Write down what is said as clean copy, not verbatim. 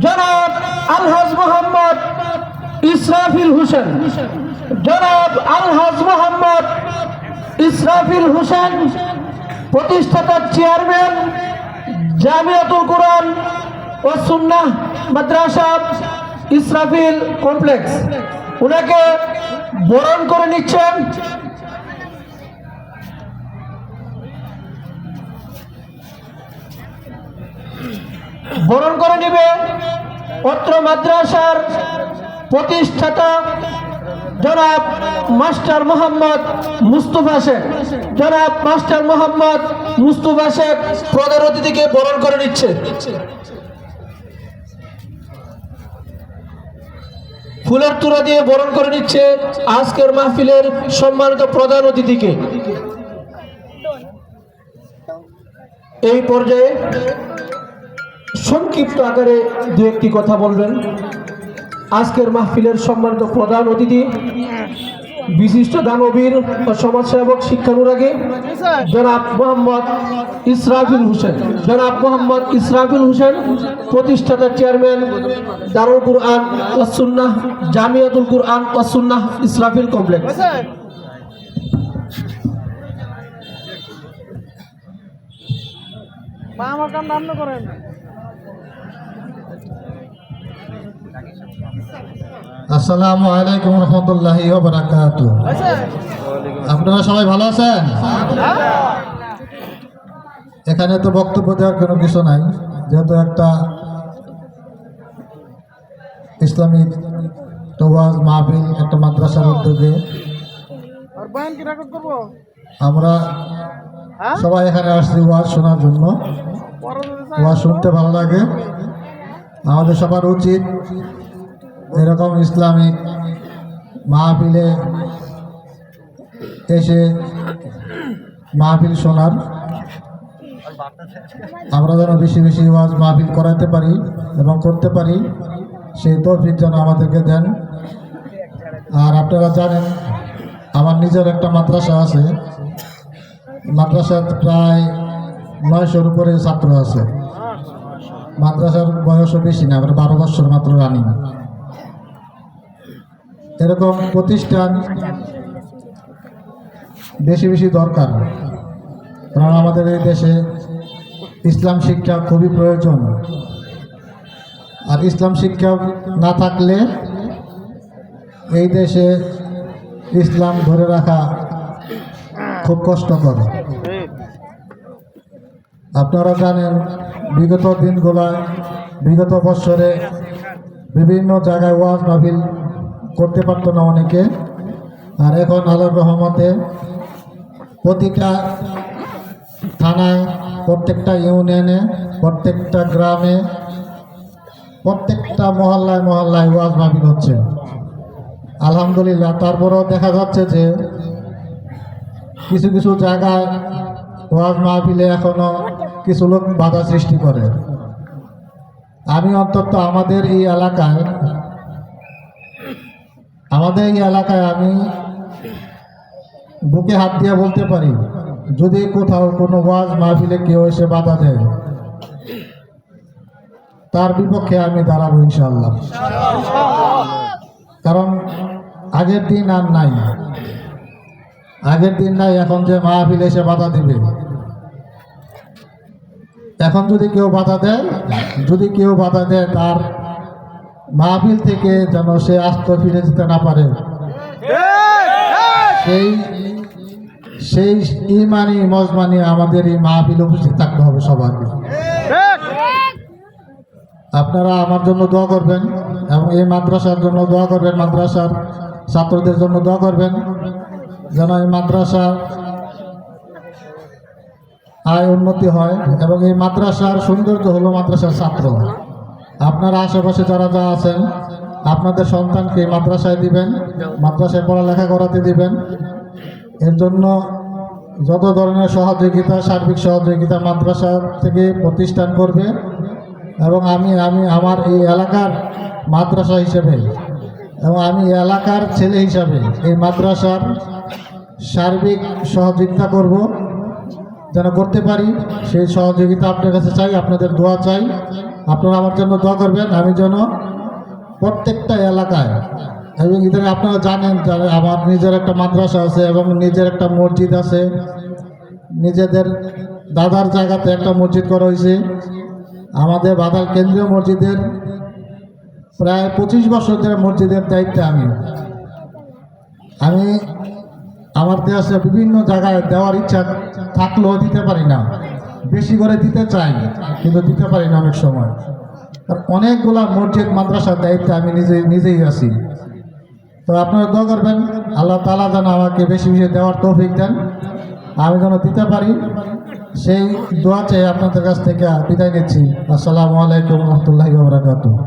জনাব আলহাজ মোহাম্মদ ইসরাফিল হোসেন, জনাব আলহাজ মোহাম্মদ ইসরাফিল হোসেন, প্রতিষ্ঠাতা চেয়ারম্যান জামিয়াতুল কুরআন ও সুন্নাহ মাদ্রাসা ইসরাফিল কমপ্লেক্স, উনাকে বরণ করে নিচ্ছেন। বরণ করে নেবে অত্র মাদ্রাসার প্রতিষ্ঠাতা জনাব মাস্টার মোহাম্মদ মুস্তফা শেখ। জনাব মাস্টার মোহাম্মদ মুস্তফা শেখ প্রধান অতিথিকে বরণ করে নিচ্ছে। ফুলের তোড়া দিয়ে বরণ করে নিচ্ছে আজকের মাহফিলের সম্মানিত প্রধান অতিথিকে। এই পর্যায়ে সংক্ষিপ্ত আকারে দু একটি কথা বলবেন আজকের মাহফিলের সম্মানিত প্রধান অতিথি, বিশিষ্ট দানবীর ও সমাজসেবক শিক্ষানুরাগী জনাব মোহাম্মদ ইসরাফিল হোসেন। জনাব মোহাম্মদ ইসরাফিল হোসেন, প্রতিষ্ঠাতা চেয়ারম্যান দারুল কুরআন ওয়াস সুন্নাহ জামিয়াতুল কুরআন ওয়াস সুন্নাহ ইসরাফিল কমপ্লেক্স। আসসালামু আলাইকুম রহমতুল্লাহি ওয়া বারাকাতুহু। আপনারা সবাই ভালো আছেন? এখানে তো বক্তব্য দেওয়ার কোনো কিছু নাই, যেহেতু একটা ইসলামিক ওয়াজ মাহফিল একটা মাদ্রাসার উদ্যোগে আমরা সবাই এখানে আসছি ওয়াজ শোনার জন্য। ওয়াজ শুনতে ভালো লাগে। আমাদের সবার উচিত এরকম ইসলামিক মাহফিলে এসে মাহফিল শোনার, আমরা যেন বেশি বেশি ওয়াজ মাহফিল করাতে পারি এবং করতে পারি, সেই তৌফিক যেন আমাদেরকে দেন। আর আপনারা জানেন আমার নিজের একটা মাদ্রাসা আছে, মাদ্রাসার প্রায় 900-র উপরে ছাত্র আছে। মাদ্রাসার বয়সও বেশি না, আমরা 12 বছর মাত্র রানিং। এরকম প্রতিষ্ঠান বেশি বেশি দরকার, কারণ আমাদের এই দেশে ইসলাম শিক্ষা খুবই প্রয়োজন। আর ইসলাম শিক্ষা না থাকলে এই দেশে ইসলাম ধরে রাখা খুব কষ্টকর। আপনারা জানেন বিগত দিনগুলোয়, বিগত বছরে বিভিন্ন জায়গায় ওয়াজ মাহফিল করতে পারতো না অনেকে। আর এখন আল্লাহর রহমতে প্রতিটা থানায়, প্রত্যেকটা ইউনিয়নে, প্রত্যেকটা গ্রামে, প্রত্যেকটা মহল্লায় মহল্লায় ওয়াজ মাহফিল হচ্ছে আলহামদুলিল্লাহ। তারপরেও দেখা যাচ্ছে যে কিছু কিছু জায়গায় ওয়াজ মাহফিলে এখনো কিছু লোক বাধা সৃষ্টি করে। আমি অন্তত আমাদের এই এলাকায় আমি বুকে হাত দিয়ে বলতে পারি, যদি কোথাও কোনো ওয়াজ মাহফিলে কেউ এসে বাধা দেয়, তার বিপক্ষে আমি দাঁড়াবো ইনশাআল্লাহ। কারণ আগের দিন আর নাই, আগের দিন নাই এখন যে মাহফিলে এসে বাধা দিবে। এখন যদি কেউ বাধা দেয় তার মাহফিল থেকে যেন সে আস্ত ফিরে যেতে না পারে, সেই ইমানি মজমানি আমাদের এই মাহফিলে উপস্থিত থাকতে হবে সবাইকে। আপনারা আমার জন্য দোয়া করবেন এবং এই মাদ্রাসার জন্য দোয়া করবেন, মাদ্রাসার ছাত্রদের জন্য দোয়া করবেন যেন এই মাদ্রাসার আয় উন্নতি হয়। এবং এই মাদ্রাসার সৌন্দর্য হলো মাদ্রাসার ছাত্র। আপনারা আশেপাশে যারা আছেন আপনাদের সন্তানকে মাদ্রাসায় দিবেন, মাদ্রাসায় পড়ালেখা করাতে দিবেন। এর জন্য যত ধরনের সহযোগিতা, সার্বিক সহযোগিতা মাদ্রাসা থেকে প্রতিষ্ঠান করবে। এবং আমি আমার এই এলাকার মাদ্রাসা হিসেবে এবং আমি এলাকার ছেলে হিসাবে এই মাদ্রাসার সার্বিক সহযোগিতা করব, যেন করতে পারি সেই সহযোগিতা আপনার কাছে চাই, আপনাদের দোয়া চাই। আপনারা আমার জন্য দোয়া করবেন, আমি যেন প্রত্যেকটা এলাকায়, এবং ইদানিং আপনারা জানেন যে আমার নিজের একটা মাদ্রাসা আছে এবং নিজের একটা মসজিদ আছে, নিজেদের দাদার জায়গাতে একটা মসজিদ করা হয়েছে। আমাদের বাদাল কেন্দ্রীয় মসজিদের প্রায় 25 বছর ধরে মসজিদের দায়িত্বে আমি আমার দেশে বিভিন্ন জায়গায় দেওয়ার ইচ্ছা থাকলেও দিতে পারি না, বেশি করে দিতে চাই কিন্তু দিতে পারি না অনেক সময়। আর অনেকগুলা মসজিদ মাদ্রাসার দায়িত্বে আমি নিজেই আছি। তো আপনারা দোয়া করবেন আল্লাহ তাআলা যেন আমাকে বেশি বেশি দেওয়ার তৌফিক দেন, আমি যেন দিতে পারি, সেই দোয়া চেয়ে আপনাদের কাছ থেকে বিদায় নিচ্ছি। আসসালামু আলাইকুম ওয়া রাহমাতুল্লাহি ওয়া বারাকাতুহু।